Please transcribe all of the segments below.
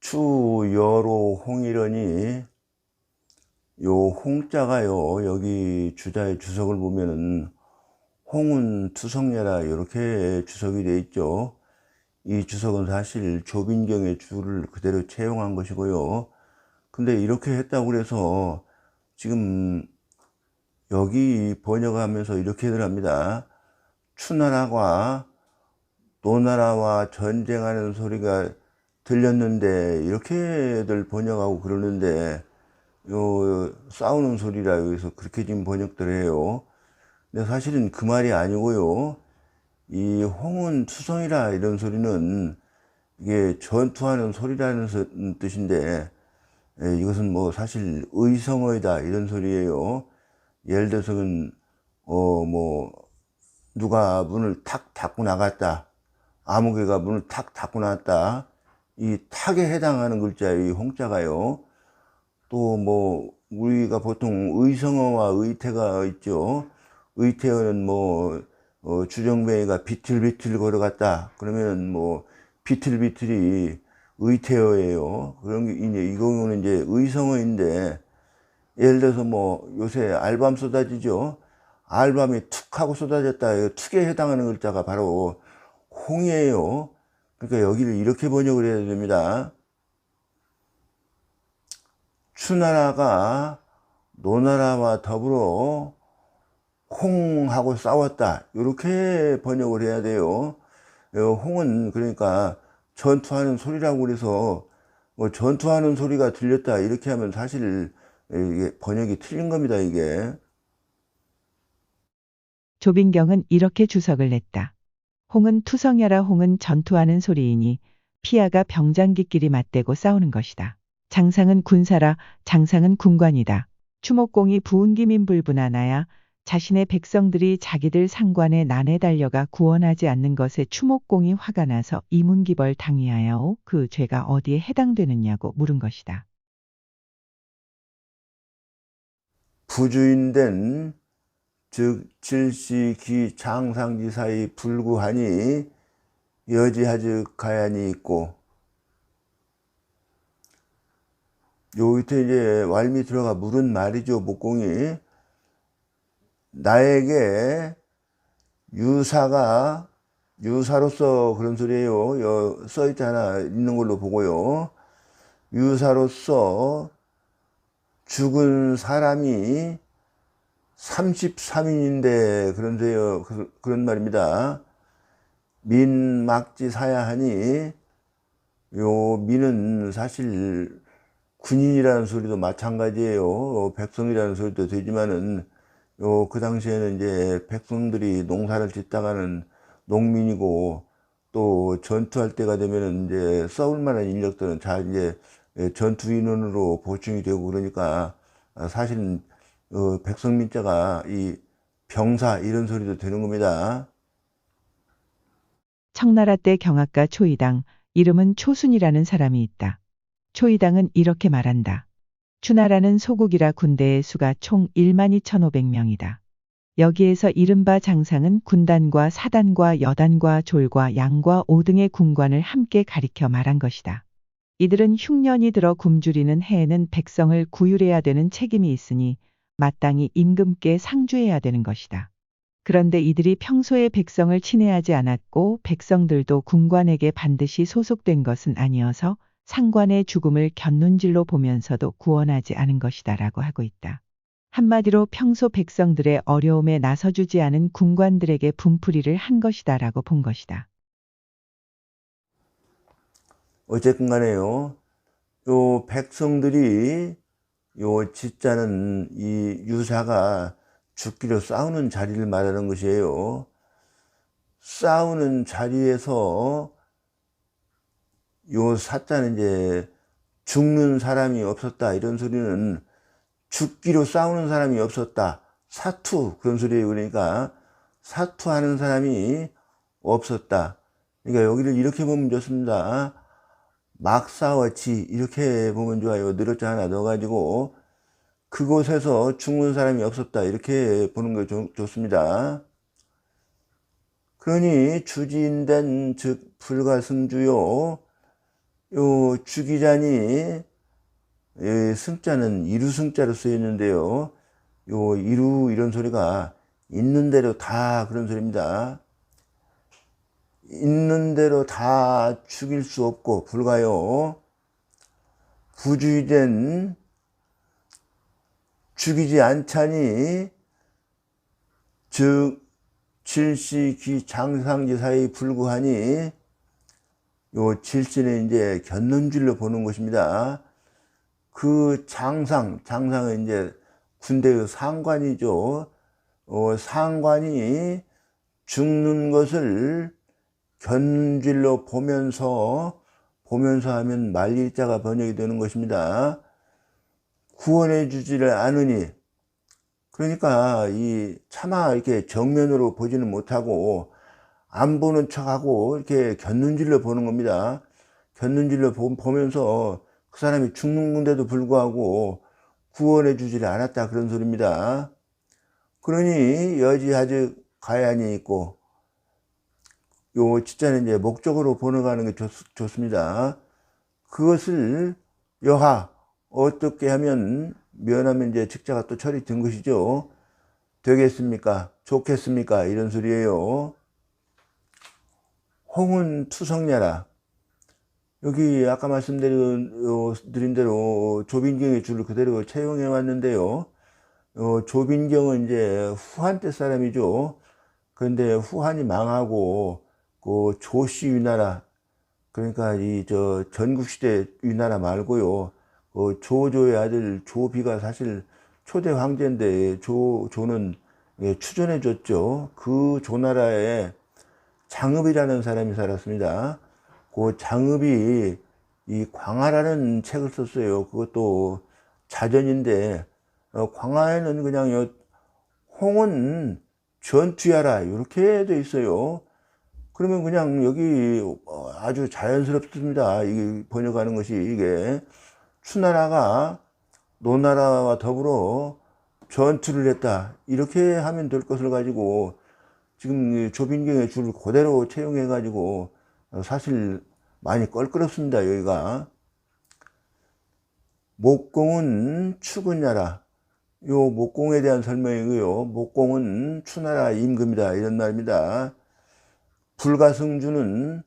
추여로 홍이러니 요 홍자가요, 여기 주자의 주석을 보면은 홍은 투성녀라 이렇게 주석이 되어 있죠. 이 주석은 사실 조빈경의 주를 그대로 채용한 것이고요. 근데 이렇게 했다고 그래서 지금 여기 번역하면서 이렇게들 합니다. 추나라와 노나라와 전쟁하는 소리가 들렸는데, 이렇게들 번역하고 그러는데, 요 싸우는 소리라 여기서 그렇게 지금 번역들 해요. 근데 사실은 그 말이 아니고요. 이 홍은 투성이라 이런 소리는 이게 전투하는 소리라는 뜻인데, 이것은 뭐 사실 의성어이다 이런 소리예요. 예를 들어서는 뭐 누가 문을 탁 닫고 나갔다, 아무개가 문을 탁 닫고 나왔다, 이 탁에 해당하는 글자예요, 이 홍자가요. 또 뭐 우리가 보통 의성어와 의태가 있죠. 의태어는 뭐 주정뱅이가 비틀비틀 걸어갔다 그러면 뭐 비틀비틀이 의태어예요. 그런 게 이제 이 경우는 이제 의성어인데, 예를 들어서 뭐 요새 알밤 쏟아지죠. 알밤이 툭 하고 쏟아졌다, 툭에 해당하는 글자가 바로 홍이에요. 그러니까 여기를 이렇게 번역을 해야 됩니다. 추나라가 노나라와 더불어 홍하고 싸웠다, 이렇게 번역을 해야 돼요. 홍은 그러니까 전투하는 소리라고 그래서 뭐 전투하는 소리가 들렸다 이렇게 하면 사실 이게 번역이 틀린 겁니다, 이게. 조빈경은 이렇게 주석을 냈다. 홍은 투성여라. 홍은 전투하는 소리이니 피아가 병장기끼리 맞대고 싸우는 것이다. 장상은 군사라. 장상은 군관이다. 추목공이 부은 김인 불분하나야. 자신의 백성들이 자기들 상관에 난에 달려가 구원하지 않는 것에 추목공이 화가 나서 이문기벌 당위하여오. 그 죄가 어디에 해당되느냐고 물은 것이다. 부주인된 즉 질시기 장상지 사이 불구하니 여지하즉 가야니 있고, 요 밑에 이제 왈미 들어가 물은 말이죠. 목공이 나에게 유사로서 그런 소리예요. 써 있잖아, 있는 걸로 보고요. 유사로서 죽은 사람이 33인인데 그런 소리예요. 그런 말입니다. 민막지 사야하니, 요 민은 사실 군인이라는 소리도 마찬가지예요. 백성이라는 소리도 되지만은 그 당시에는 이제 백성들이 농사를 짓다가는 농민이고, 또 전투할 때가 되면은 이제 싸울 만한 인력들은 잘 이제 전투 인원으로 보충이 되고, 그러니까 사실은 백성민자가 이 병사 이런 소리도 되는 겁니다. 청나라 때 경학가 초이당, 이름은 초순이라는 사람이 있다. 초이당은 이렇게 말한다. 추나라는 소국이라 군대의 수가 총 12,500명이다. 여기에서 이른바 장상은 군단과 사단과 여단과 졸과 양과 오등의 군관을 함께 가리켜 말한 것이다. 이들은 흉년이 들어 굶주리는 해에는 백성을 구휼해야 되는 책임이 있으니 마땅히 임금께 상주해야 되는 것이다. 그런데 이들이 평소에 백성을 친애하지 않았고 백성들도 군관에게 반드시 소속된 것은 아니어서 상관의 죽음을 곁눈질로 보면서도 구원하지 않은 것이다 라고 하고 있다. 한마디로 평소 백성들의 어려움에 나서주지 않은 군관들에게 분풀이를 한 것이다 라고 본 것이다. 어쨌든 간에요, 요 백성들이 요 짓자는 이 유사가 죽기로 싸우는 자리를 말하는 것이에요. 싸우는 자리에서 요 사자는 이제 죽는 사람이 없었다 이런 소리는 죽기로 싸우는 사람이 없었다, 사투 그런 소리예요. 그러니까 사투하는 사람이 없었다. 그러니까 여기를 이렇게 보면 좋습니다. 막 싸웠지 이렇게 보면 좋아요. 늘었자 하나 넣어가지고 그곳에서 죽는 사람이 없었다 이렇게 보는 게 좋습니다. 그러니 주지인된 즉 불가승주요, 요 주기자니 승자는 이루승자로 쓰여 있는데요. 요 이루 이런 소리가 있는 대로 다 그런 소리입니다. 있는 대로 다 죽일 수 없고 불가요. 부주의된 죽이지 않자니 즉 질시기 장상지사에 불구하니 요 질시는 이제 견눈질로 보는 것입니다. 그 장상은 이제 군대의 상관이죠. 상관이 죽는 것을 견눈질로 보면서 하면 말일자가 번역이 되는 것입니다. 구원해 주지를 않으니, 그러니까 차마 이렇게 정면으로 보지는 못하고 안 보는 척하고 이렇게 견눈질로 보는 겁니다. 견눈질로 보면서 그 사람이 죽는데도 불구하고 구원해 주지를 않았다 그런 소리입니다. 그러니 여지하즉 가야니 있고, 요 진짜는 이제 목적으로 번역하는 게 좋습니다. 그것을 여하 어떻게 하면 면하면 이제 직자가 또 철이 든 것이죠. 되겠습니까? 좋겠습니까? 이런 소리예요. 홍은 투성야라. 여기 아까 말씀드린 대로 조빈경의 줄을 그대로 채용해 왔는데요. 조빈경은 이제 후한 때 사람이죠. 그런데 후한이 망하고 그 조씨 위나라, 그러니까 전국시대 위나라 말고요. 조조의 아들 조비가 사실 초대 황제인데 조는 추존해 줬죠. 그 조나라에 장읍이라는 사람이 살았습니다. 그 장읍이 이 광하라는 책을 썼어요. 그것도 자전인데 광하에는 그냥 홍은 전투야라 이렇게 돼 있어요. 그러면 그냥 여기 아주 자연스럽습니다. 이게 번역하는 것이 이게 추나라가 노나라와 더불어 전투를 했다 이렇게 하면 될 것을 가지고 지금 조빈경의 줄을 그대로 채용해 가지고 사실 많이 껄끄럽습니다. 여기가 목공은 추근야라. 요 목공에 대한 설명이고요. 목공은 추나라 임금이다 이런 말입니다. 불가승주는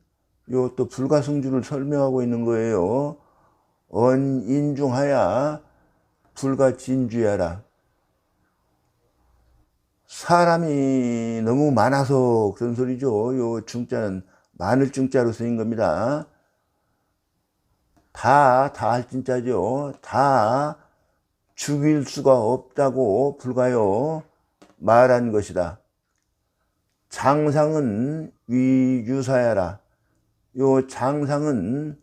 또 불가승주를 설명하고 있는 거예요. 언인중하야 불가진주야라. 사람이 너무 많아서 그런 소리죠. 요 중자는 많을 중자로 쓰인 겁니다. 다 할 진짜죠. 다 죽일 수가 없다고 불가요 말한 것이다. 장상은 위유사야라. 요 장상은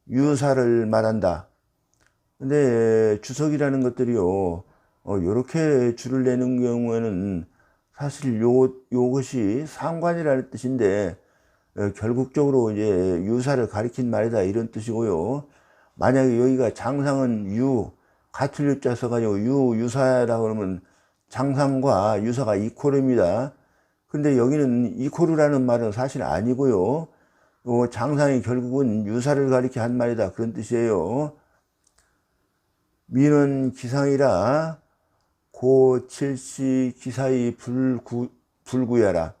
유사를 말한다. 근데 주석이라는 것들이요, 요렇게 줄을 내는 경우에는 사실 요것이 상관이라는 뜻인데, 결국적으로 이제 유사를 가리킨 말이다 이런 뜻이고요. 만약에 여기가 장상은 같은 유자 써가지고 유사라고 그러면 장상과 유사가 이코르입니다. 근데 여기는 이코르라는 말은 사실 아니고요. 장상이 결국은 유사를 가리켜 한 말이다 그런 뜻이에요. 민원 기상이라 고 칠시 기사의 불구야라.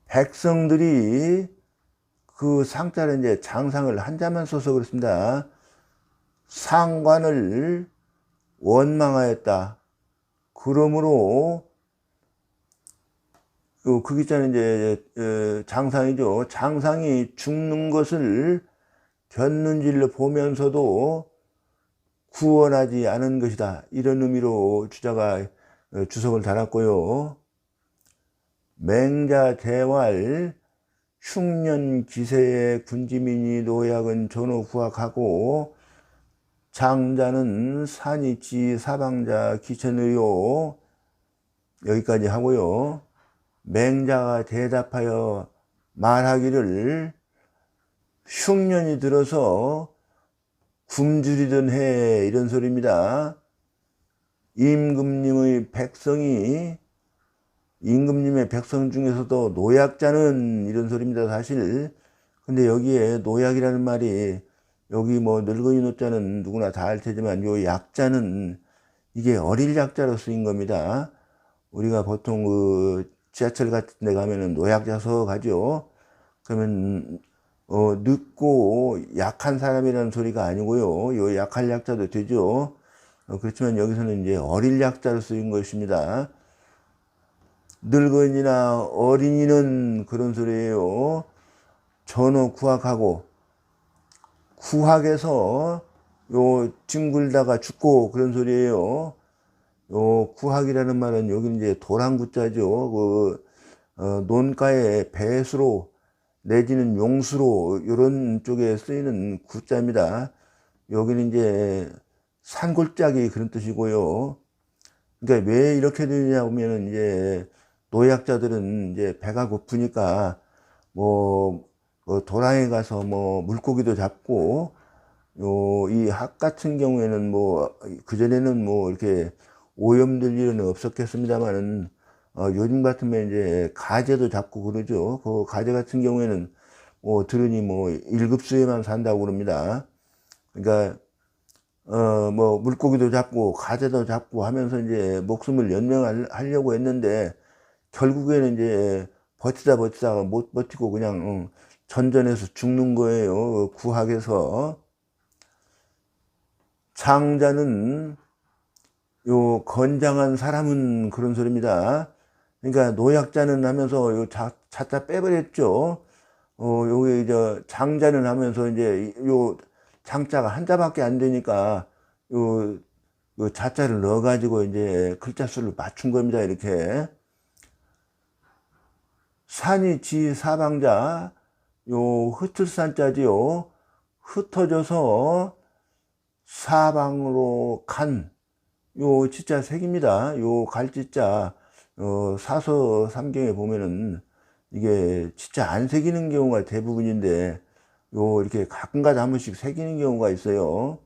백성들이 그 상자를 이제 장상을 한자만 써서 그렇습니다. 상관을 원망하였다. 그러므로 그 기자는 이제 장상이죠. 장상이 죽는 것을 견눈질로 보면서도 구원하지 않은 것이다. 이런 의미로 주자가 주석을 달았고요. 맹자 대활 흉년 기세의 군지민이 노약은 전후 구학하고 장자는 산이치 사방자 기천의요. 여기까지 하고요. 맹자가 대답하여 말하기를 흉년이 들어서 굶주리던 해 이런 소리입니다. 임금님의 백성 중에서도 노약자는 이런 소리입니다. 사실 근데 여기에 노약이라는 말이 여기 뭐 늙은이 노자는 누구나 다 알 테지만 요 약자는 이게 어릴 약자로 쓰인 겁니다. 우리가 보통 그 지하철 같은 데 가면은 노약자석 하죠. 그러면 늙고 약한 사람이라는 소리가 아니고요. 요 약할 약자도 되죠. 그렇지만 여기서는 이제 어릴 약자로 쓰인 것입니다. 늙은이나 어린이는 그런 소리예요. 전어 구학하고 구학에서 요 뒹굴다가 죽고 그런 소리예요. 요 구학이라는 말은 여기 이제 도랑구자죠. 논가에 배수로 내지는 용수로 이런 쪽에 쓰이는 구자입니다. 여기는 이제 산골짜기 그런 뜻이고요. 그러니까 왜 이렇게 되냐 보면은 이제 노약자들은 이제 배가 고프니까 도랑에 가서 뭐 물고기도 잡고 이 학 같은 경우에는 뭐 그전에는 뭐 이렇게 오염될 일은 없었겠습니다만은 요즘 같으면 이제 가재도 잡고 그러죠. 그 가재 같은 경우에는 들으니 뭐 1급수에만 산다고 그럽니다. 그러니까 뭐 물고기도 잡고 가재도 잡고 하면서 이제 목숨을 연명하려고 했는데 결국에는 이제 버티다가 못 버티고 그냥 전전해서 죽는 거예요. 구학에서. 장자는 요 건장한 사람은 그런 소리입니다. 그러니까 노약자는 하면서 요 자자 빼버렸죠. 요게 이제 장자는 하면서 이제 요 장자가 한자밖에 안 되니까 요 자자를 넣어 가지고 이제 글자 수를 맞춘 겁니다. 이렇게. 산이 지 사방자 요 흩을산자지요. 흩어져서 사방으로 간 요 지자 색입니다. 요 갈지자 사서 삼경에 보면은 이게 진짜 안 새기는 경우가 대부분인데 요 이렇게 가끔가다 한 번씩 새기는 경우가 있어요.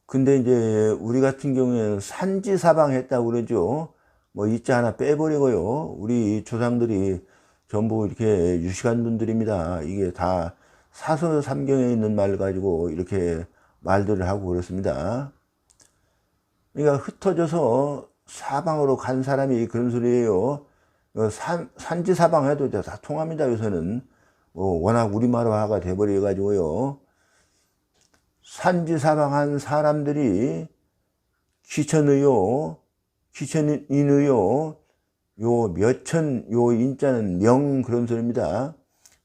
근데 이제 우리 같은 경우에는 산지사방했다고 그러죠. 뭐 이자 하나 빼버리고요. 우리 조상들이 전부 이렇게 유식한 분들입니다. 이게 다 사서 삼경에 있는 말 가지고 이렇게 말들을 하고 그렇습니다. 그러니까 흩어져서 사방으로 간 사람이 그런 소리예요. 산지사방 해도 다 통합니다. 요새는 워낙 우리말화가 돼버려 가지고요. 산지사방한 사람들이 귀천의요, 귀천인의요, 요 몇천, 요 인자는 명 그런 소리입니다.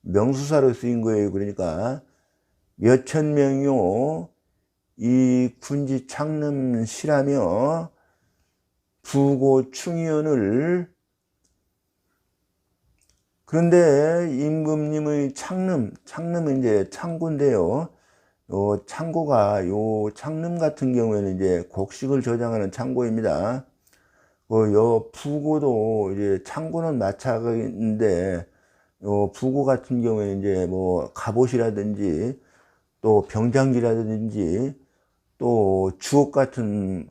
명수사로 쓰인 거예요. 그러니까 몇천 명이요, 이 군지 창름 실하며 부고 충의원을. 그런데 임금님의 창름은 이제 창고인데요. 창고가 요 창름 같은 경우에는 이제 곡식을 저장하는 창고입니다. 요 부고도 이제 창고는 마찬가지인데 요 부고 같은 경우에 이제 뭐 갑옷이라든지 또 병장기라든지 또 주옥 같은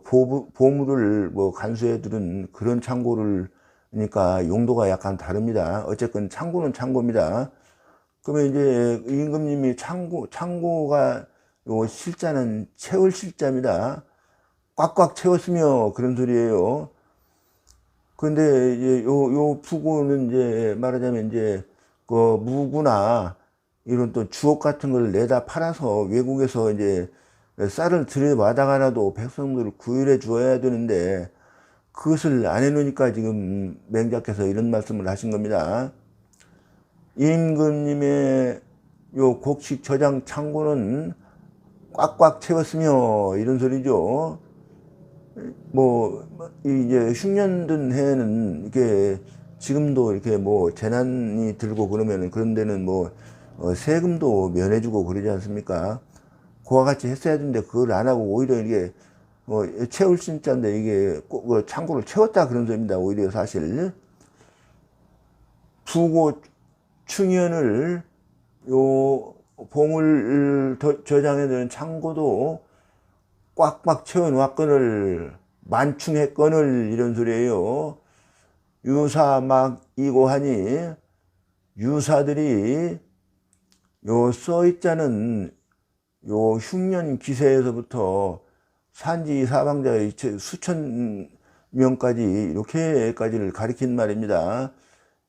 보물을 뭐 간수해 두는 그런 창고를, 그러니까 용도가 약간 다릅니다. 어쨌건 창고는 창고입니다. 그러면 이제 임금님이 창고가 요 실자는 채울 실자입니다. 꽉꽉 채웠으며 그런 소리예요. 그런데 이제 요 부고는 이제 말하자면 이제 그 무구나 이런 또 주옥 같은 걸 내다 팔아서 외국에서 이제 쌀을 들여받아가라도 백성들을 구휼해 주어야 되는데 그것을 안 해놓으니까 지금 맹자께서 이런 말씀을 하신 겁니다. 임금님의 요 곡식 저장 창고는 꽉꽉 채웠으며 이런 소리죠. 뭐 이제 흉년든 해에는 이게 지금도 이렇게 뭐 재난이 들고 그러면은 그런 데는 뭐 세금도 면해주고 그러지 않습니까? 그와 같이 했어야 되는데 그걸 안 하고 오히려 이게 채울 신자인데 이게 꼭 창고를 채웠다 그런 소리입니다. 오히려 사실 부고 충현을 요 보물 저장해 두는 창고도 꽉꽉 채워 놓았거늘 만충했거늘 이런 소리예요. 유사막 이고하니 유사들이 요 써있자는 요 흉년 기세에서부터 산지 사방자 수천 명까지 이렇게까지를 가리킨 말입니다.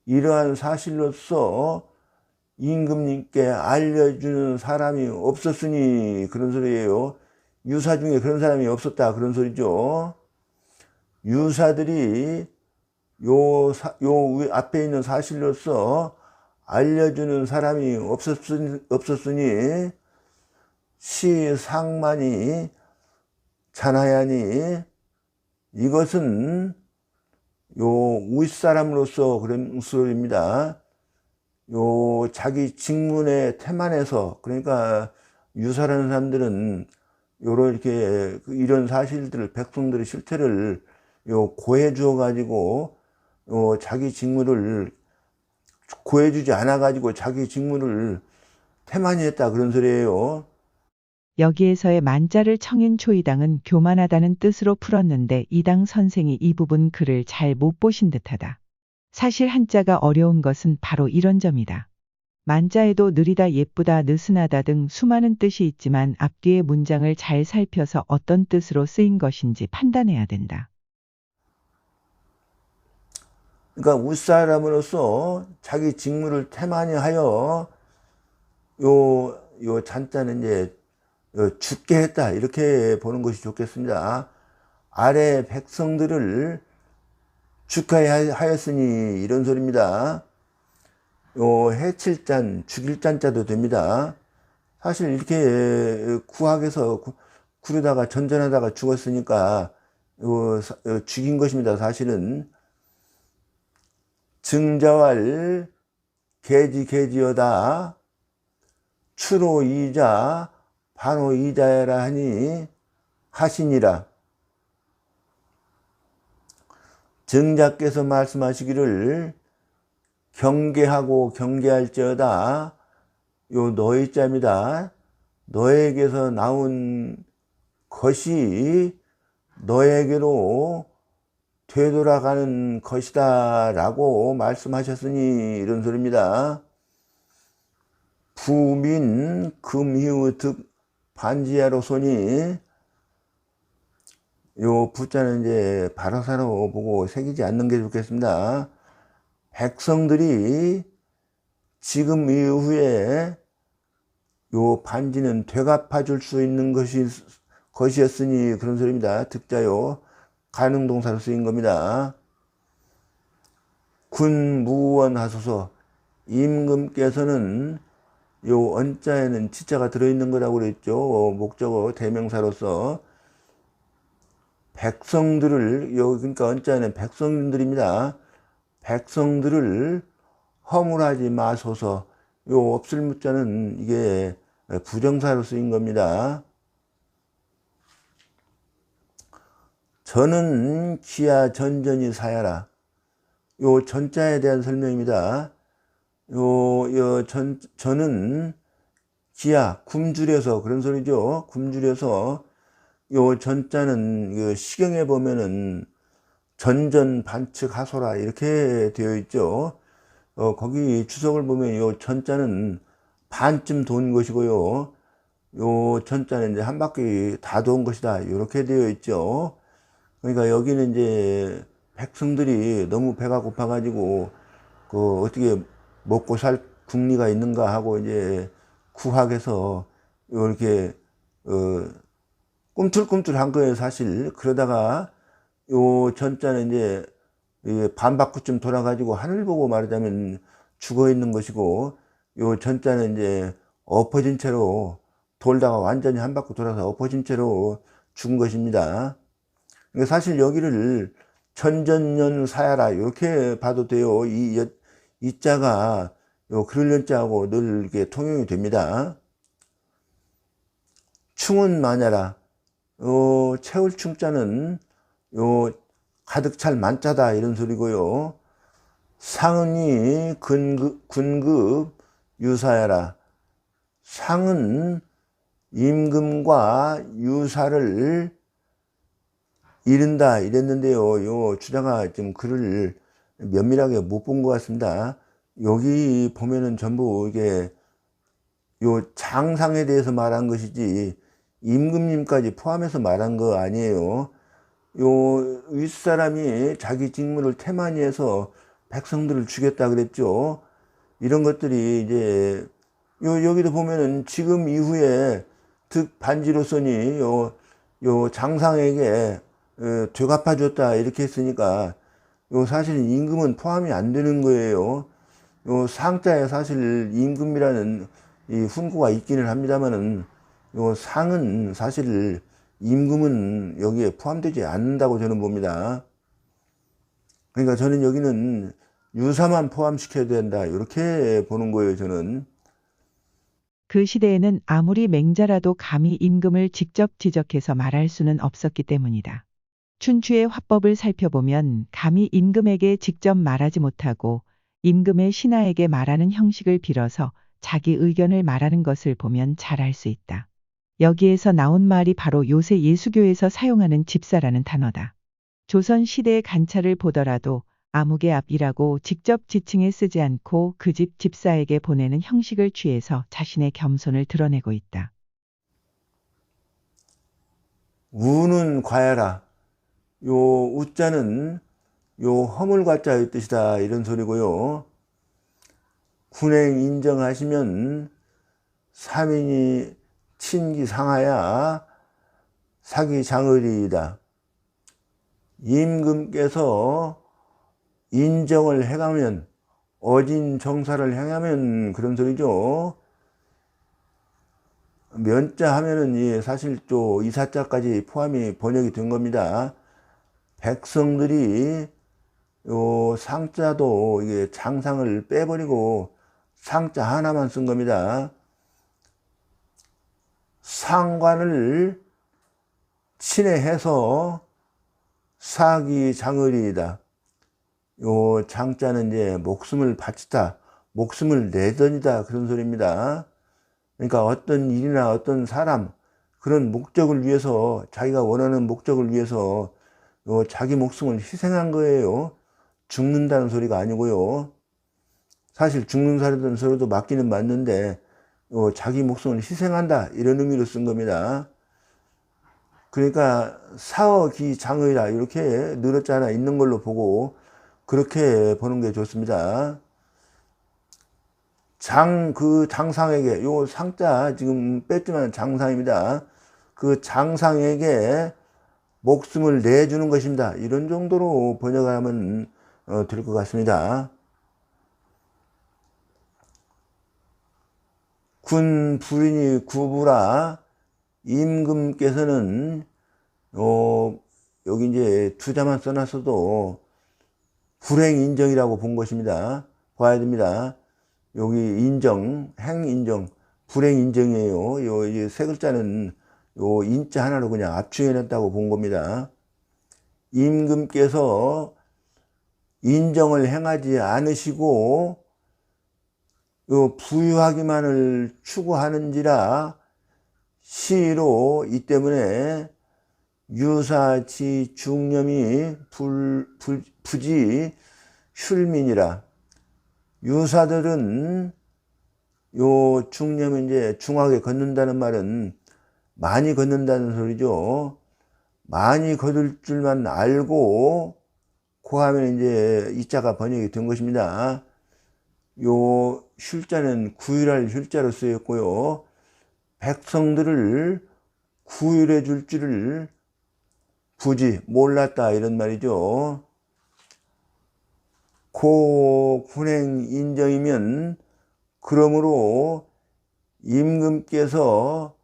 이러한 사실로서 임금님께 알려주는 사람이 없었으니 그런 소리예요. 유사 중에 그런 사람이 없었다 그런 소리죠. 유사들이 요 앞에 있는 사실로서 알려주는 사람이 없었으니 시상만이 잔하야니 이것은 요 윗사람으로서 그런 소리입니다. 요 자기 직문에 태만해서, 그러니까 유사라는 사람들은 이렇게 이런 사실들을 백성들의 실태를 고해 주어 가지고 자기 직무를 고해 주지 않아 가지고 자기 직무를 태만히 했다 그런 소리예요. 여기에서의 만자를 청인 초이당은 교만하다는 뜻으로 풀었는데 이당 선생이 이 부분 글을 잘 못 보신 듯하다. 사실 한자가 어려운 것은 바로 이런 점이다. 만자에도 느리다, 예쁘다, 느슨하다 등 수많은 뜻이 있지만 앞뒤의 문장을 잘 살펴서 어떤 뜻으로 쓰인 것인지 판단해야 된다. 그러니까 윗사람으로서 자기 직무를 태만히 하여 요 잔자는 이제 죽게 했다 이렇게 보는 것이 좋겠습니다. 아래 백성들을 죽하였으니 이런 소리입니다. 해칠 잔, 죽일 잔자도 됩니다. 사실 이렇게 구학에서 구르다가 전전하다가 죽었으니까 죽인 것입니다. 사실은 증자왈 개지여다 추로이자 반호이자야라 하니 하시니라. 증자께서 말씀하시기를 경계하고 경계할지어다. 요 너의 자입니다. 너에게서 나온 것이 너에게로 되돌아가는 것이다 라고 말씀하셨으니 이런 소리입니다. 부민 금희우 득 반지하로소니 요 부자는 이제 바로사로 보고 새기지 않는 게 좋겠습니다. 백성들이 지금 이후에 요 반지는 되갚아 줄 수 있는 것이었으니 그런 소리입니다. 득자요. 가능동사로 쓰인 겁니다. 군무원하소서. 임금께서는 요 언자에는 지자가 들어있는 거라고 그랬죠. 목적어 대명사로서 백성들을 그러니까 언자에는 백성들입니다. 백성들을 허물하지 마소서. 요 없을 무자는 이게 부정사로 쓰인 겁니다. 저는 기야 전전이 사야라. 요 전자에 대한 설명입니다. 저는 기야 굶주려서 그런 소리죠. 굶주려서 요 전자는 시경에 보면은 전전 반측 하소라 이렇게 되어 있죠. 거기 주석을 보면 요 전자는 반쯤 돈 것이고요. 요 전자는 이제 한 바퀴 다 돈 것이다. 이렇게 되어 있죠. 그러니까 여기는 이제 백성들이 너무 배가 고파가지고 어떻게 먹고 살 궁리가 있는가 하고 이제 구학에서 이렇게 꿈틀꿈틀한 거예요, 사실. 그러다가 요 전자는 이제 반 바퀴쯤 돌아가지고 하늘 보고 말하자면 죽어 있는 것이고, 요 전자는 이제 엎어진 채로 돌다가 완전히 한 바퀴 돌아서 엎어진 채로 죽은 것입니다. 그러니까 사실 여기를 천전년 사야라 이렇게 봐도 돼요. 이 자가 요 그럴 자하고 늘 이렇게 통용이 됩니다. 충은 마냐라. 채울 충자는 가득 찰 만자다 이런 소리고요. 상은이 군급 유사야라. 상은 임금과 유사를 이른다 이랬는데요. 요 주자가 좀 글을 면밀하게 못 본 것 같습니다. 여기 보면은 전부 이게 요 장상에 대해서 말한 것이지 임금님까지 포함해서 말한 거 아니에요. 요 윗사람이 자기 직무를 태만히 해서 백성들을 죽였다 그랬죠. 이런 것들이 이제 여기도 보면은 지금 이후에 득 반지로서니 요 장상에게 되갚아 줬다 이렇게 했으니까 요 사실 임금은 포함이 안 되는 거예요. 요 상자에 사실 임금이라는 이 훈구가 있기는 합니다만은 요 상은 사실 임금은 여기에 포함되지 않는다고 저는 봅니다. 그러니까 저는 여기는 유사만 포함시켜야 된다 이렇게 보는 거예요, 저는. 그 시대에는 아무리 맹자라도 감히 임금을 직접 지적해서 말할 수는 없었기 때문이다. 춘추의 화법을 살펴보면 감히 임금에게 직접 말하지 못하고 임금의 신하에게 말하는 형식을 빌어서 자기 의견을 말하는 것을 보면 잘 알 수 있다. 여기에서 나온 말이 바로 요새 예수교에서 사용하는 집사라는 단어다. 조선 시대의 관찰을 보더라도 아무개 앞이라고 직접 지칭에 쓰지 않고 그 집 집사에게 보내는 형식을 취해서 자신의 겸손을 드러내고 있다. 우는 과야라. 요 우자는 요 허물과자의 뜻이다 이런 소리고요. 군행 인정하시면 삼인이 친기 상하야 사기 장의리이다. 임금께서 인정을 해가면 어진 정사를 행하면 그런 소리죠. 면자 하면은 사실 또 이사자까지 포함이 번역이 된 겁니다. 백성들이 요 상자도 이게 장상을 빼버리고 상자 하나만 쓴 겁니다. 상관을 친애해서 사기 장의리이다. 요 장자는 이제 목숨을 바치다, 목숨을 내던이다 그런 소리입니다. 그러니까 어떤 일이나 어떤 사람 그런 목적을 위해서 자기가 원하는 목적을 위해서 요 자기 목숨을 희생한 거예요. 죽는다는 소리가 아니고요. 사실 죽는 소리도 맞기는 맞는데 자기 목숨을 희생한다 이런 의미로 쓴 겁니다. 그러니까 사어기 장의라 이렇게 늘었자 하나 있는 걸로 보고 그렇게 보는 게 좋습니다. 그 장상에게 요 상자 지금 뺐지만 장상입니다. 그 장상에게 목숨을 내주는 것입니다. 이런 정도로 번역하면 될 것 같습니다. 군 부인이 구부라 임금께서는 여기 이제 투자만 써놨어도 불행 인정이라고 본 것입니다. 봐야 됩니다. 여기 인정, 행 인정, 불행 인정이에요. 요 세 글자는 요 인자 하나로 그냥 압축해 놨다고 본 겁니다. 임금께서 인정을 행하지 않으시고 요 부유하기만을 추구하는지라 시로 이 때문에 유사지 중념이 부지 휼민이라. 유사들은 요 중념이 이제 중하게 걷는다는 말은 많이 걷는다는 소리죠. 많이 걷을 줄만 알고 그 하면 이제 이자가 번역이 된 것입니다. 요 휼자는 구휼할 휼자로 쓰였고요. 백성들을 구휼해 줄 줄을 부지 몰랐다 이런 말이죠. 고 군행 인정이면 그러므로 임금께서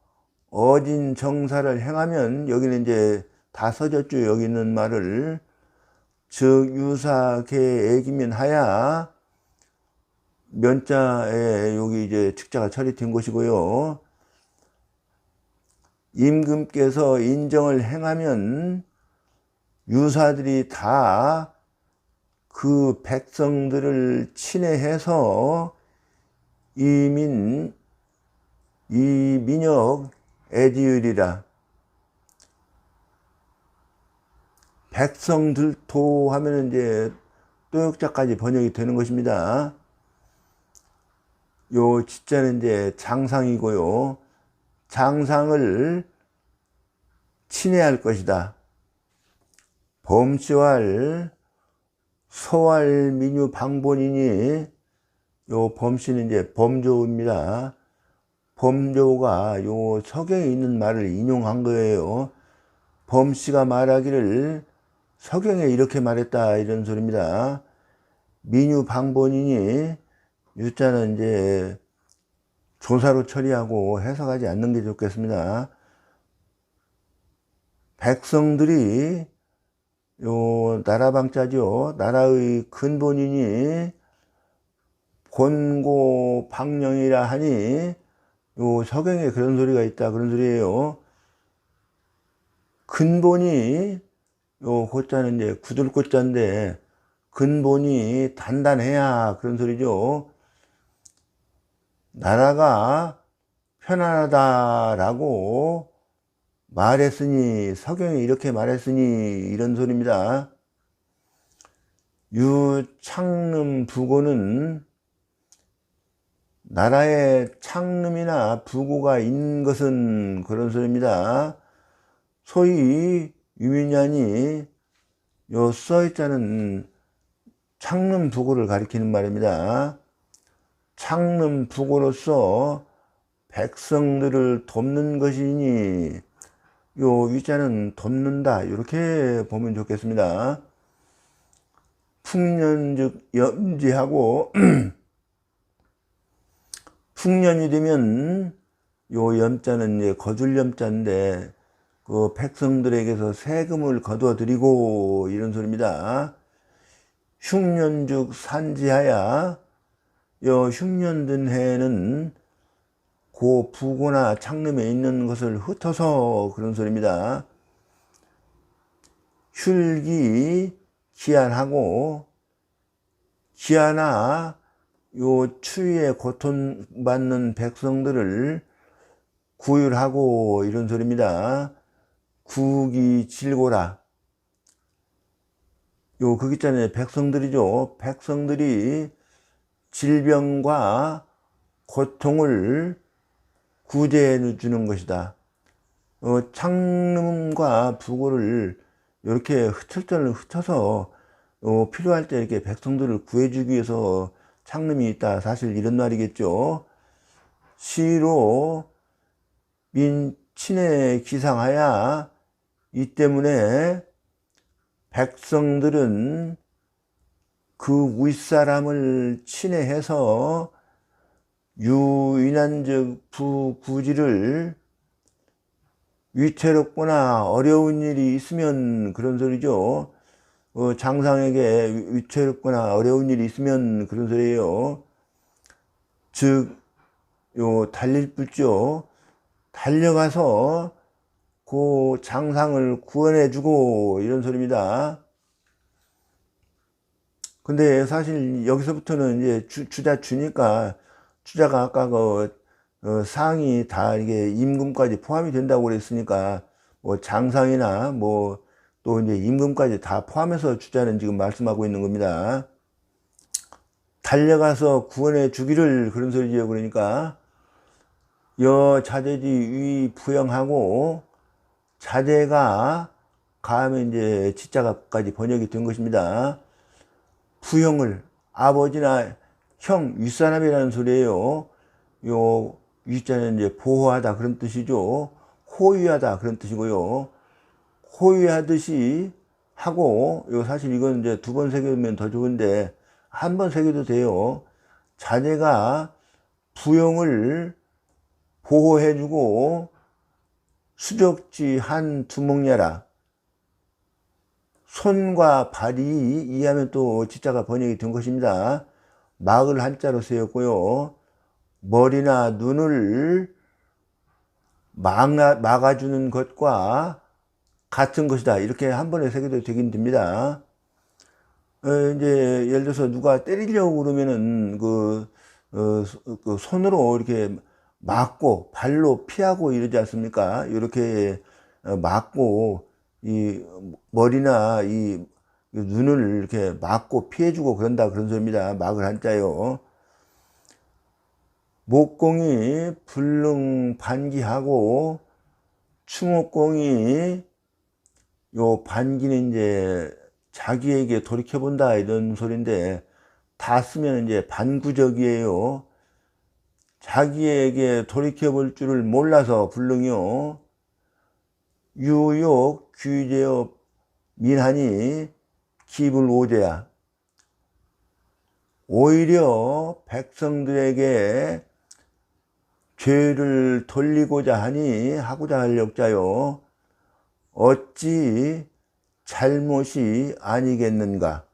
어진 정사를 행하면 여기는 이제 다 써졌죠. 여기 있는 말을 즉 유사계 애기면 하야 면자에 여기 이제 측자가 처리된 것이고요. 임금께서 인정을 행하면 유사들이 다 그 백성들을 친애해서 이민혁 애디율이라. 백성들도 하면 이제 또역자까지 번역이 되는 것입니다. 요 지자는 이제 장상이고요. 장상을 친애할 것이다. 범씨왈 서왈 민유 방본이니, 요 범씨는 이제 범조입니다. 범조가 요 서경에 있는 말을 인용한 거예요. 범씨가 말하기를 서경에 이렇게 말했다, 이런 소리입니다. 민유 방본이니, 유자는 이제 조사로 처리하고 해석하지 않는 게 좋겠습니다. 백성들이 요 나라방자죠. 나라의 근본이니 곤고 방령이라 하니, 요 서경에 그런 소리가 있다, 그런 소리예요. 근본이, 요 고자는 이제 굳을 고자인데 근본이 단단해야, 그런 소리죠. 나라가 편안하다라고 말했으니, 서경이 이렇게 말했으니, 이런 소리입니다. 유창름 부고는 나라에 창름이나 부고가 있는 것은, 그런 소리입니다. 소위 유민년이 요 써있자는 창름 부고를 가리키는 말입니다. 창름 부고로서 백성들을 돕는 것이니, 요 위자는 돕는다, 이렇게 보면 좋겠습니다. 풍년즉 염지하고 풍년이 되면 요 염자는 이제 거둘 염자인데, 그 백성들에게서 세금을 거둬 드리고, 이런 소리입니다. 흉년즉 산지하야, 요 흉년든 해에는 고 부고나 창름에 있는 것을 흩어서, 그런 소리입니다. 흉기 기한하고, 기한하 요 추위에 고통받는 백성들을 구휼하고, 이런 소리입니다. 구기 질고라, 요 그 있잖아요. 백성들이죠. 백성들이 질병과 고통을 구제해 주는 것이다. 창름과 부고를 이렇게 흩어져서 필요할 때 이렇게 백성들을 구해주기 위해서 창름이 있다. 사실 이런 말이겠죠. 시로 민 친해 기상하야, 이 때문에 백성들은 그 윗사람을 친애해서 유인한즉 부구지를, 위태롭거나 어려운 일이 있으면, 그런 소리죠. 장상에게 위태롭거나 어려운 일이 있으면, 그런 소리예요. 즉, 요 달릴 뿐죠. 달려가서 그 장상을 구원해주고, 이런 소리입니다. 근데 사실 여기서부터는 이제 주자 주니까, 주자가 아까 상이 다 이게 임금까지 포함이 된다고 그랬으니까, 뭐 장상이나 뭐 또 이제 임금까지 다 포함해서 주자는 지금 말씀하고 있는 겁니다. 달려가서 구원해 주기를, 그런 소리죠. 그러니까 여 자제지 위 부영하고, 자제가 가하면 이제 지자가까지 번역이 된 것입니다. 부형을, 아버지나 형, 윗사람이라는 소리예요. 요 위자는 이제 보호하다, 그런 뜻이죠. 호위하다, 그런 뜻이고요. 호위하듯이 하고, 요 사실 이건 이제 두 번 새기면 더 좋은데 한 번 새겨도 돼요. 자제가 부형을 보호해주고, 수족지 한 두목냐라. 손과 발이, 이하면 또 지자가 번역이 된 것입니다. 막을 한자로 쓰였고요. 머리나 눈을 막아주는 것과 같은 것이다. 이렇게 한 번에 새겨도 되긴 됩니다. 이제 예를 들어서 누가 때리려고 그러면은 그 손으로 이렇게 막고 발로 피하고 이러지 않습니까? 이렇게 막고, 이 머리나 이 눈을 이렇게 막고 피해주고 그런다, 그런 소리입니다. 막을 한자요. 목공이 불능 반기하고 충옥공이 요 반기는 이제 자기에게 돌이켜본다 이런 소리인데, 다 쓰면 이제 반구적이에요. 자기에게 돌이켜볼 줄을 몰라서 불능이요. 유욕 규제업 민하니 기불오제야. 오히려 백성들에게 죄를 돌리고자 하니 하고자 할 역자요. 어찌 잘못이 아니겠는가.